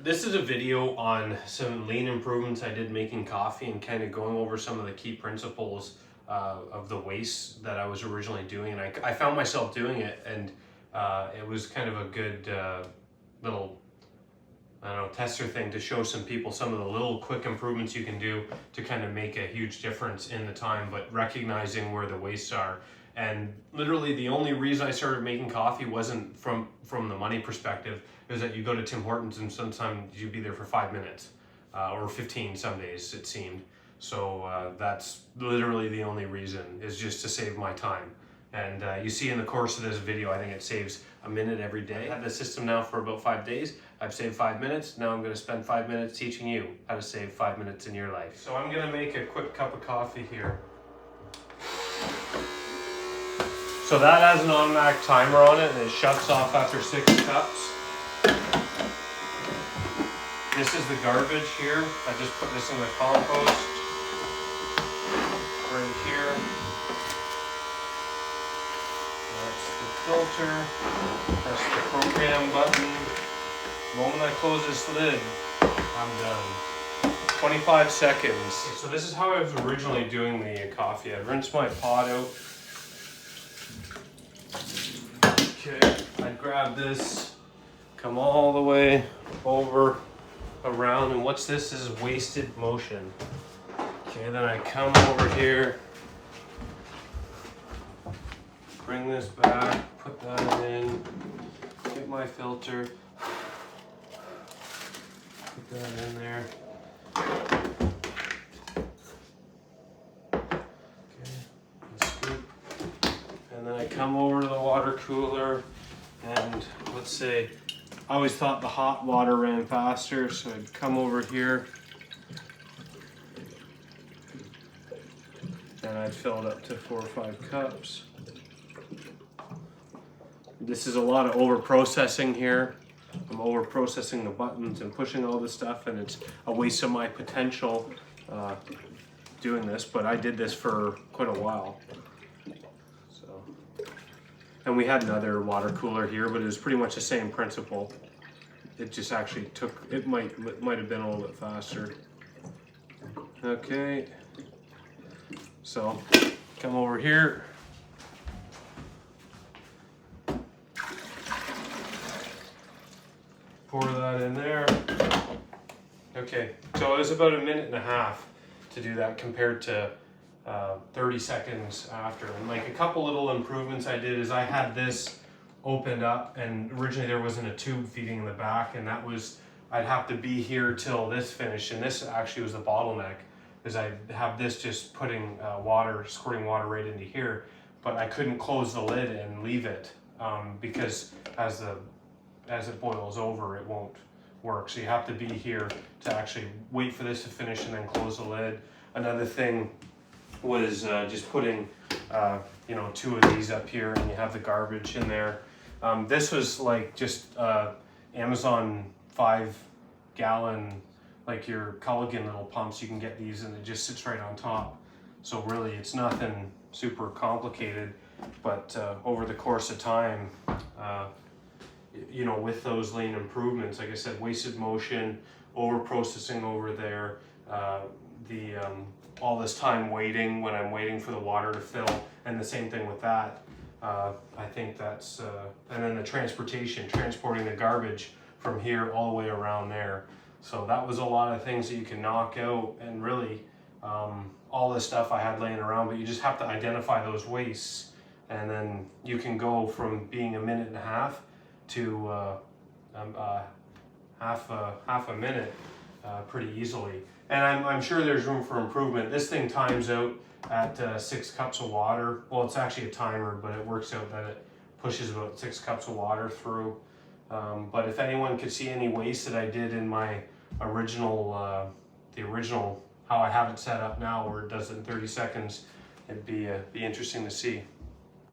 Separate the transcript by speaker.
Speaker 1: This is a video on some lean improvements I did making coffee and kind of going over some of the key principles of the waste that I was originally doing. And I found myself doing it, and it was kind of a good little, I don't know, tester thing to show some people some of the little quick improvements you can do to kind of make a huge difference in the time, but recognizing where the wastes are. And literally the only reason I started making coffee wasn't from the money perspective. It was that you go to Tim Hortons and sometimes you'd be there for 5 minutes or 15 some days it seemed. So that's literally the only reason, is just to save my time. And you see in the course of this video, I think it saves a minute every day. I've had this system now for about 5 days. I've saved 5 minutes. Now I'm going to spend 5 minutes teaching you how to save 5 minutes in your life. So I'm going to make a quick cup of coffee here. So that has an automatic timer on it, and it shuts off after 6 cups. This is the garbage here. I just put this in the compost right here. That's the filter. Press the program button. The moment I close this lid, I'm done. 25 seconds. So this is how I was originally doing the coffee. I'd rinse my pot out. Okay, I'd grab this, come all the way over, around, and what's this? This is wasted motion. Okay, then I come over here, bring this back, put that in, get my filter, put that in there. And then I come over to the water cooler, and let's say, I always thought the hot water ran faster, so I'd come over here and I'd fill it up to 4 or 5 cups. This is a lot of over processing here. I'm over processing the buttons and pushing all this stuff, and it's a waste of my potential doing this, but I did this for quite a while. And we had another water cooler here, but it was pretty much the same principle. It just actually took, it might have been a little bit faster. Okay, so come over here. Pour that in there. Okay, so it was about 1.5 minutes to do that compared to 30 seconds after. And like a couple little improvements I did is I had this opened up, and originally there wasn't a tube feeding in the back, and that was, I'd have to be here till this finished, and this actually was the bottleneck, is I'd have this just putting water, squirting water right into here, but I couldn't close the lid and leave it because as it boils over, it won't work. So you have to be here to actually wait for this to finish and then close the lid. Another thing was just putting 2 of these up here, and you have the garbage in there. This was like just Amazon 5-gallon, like your Culligan little pumps. You can get these, and it just sits right on top. So really it's nothing super complicated, but over the course of time, with those lean improvements, like I said, wasted motion, over processing over there, all this time waiting when I'm waiting for the water to fill, and the same thing with that. I think that's, and then the transporting the garbage from here all the way around there. So that was a lot of things that you can knock out, and really all this stuff I had laying around, but you just have to identify those wastes, and then you can go from being 1.5 minutes to half a minute pretty easily. And I'm sure there's room for improvement. This thing times out at 6 cups of water. Well, it's actually a timer, but it works out that it pushes about 6 cups of water through. But if anyone could see any waste that I did in my original, how I have it set up now, where it does it in 30 seconds, it'd be interesting to see.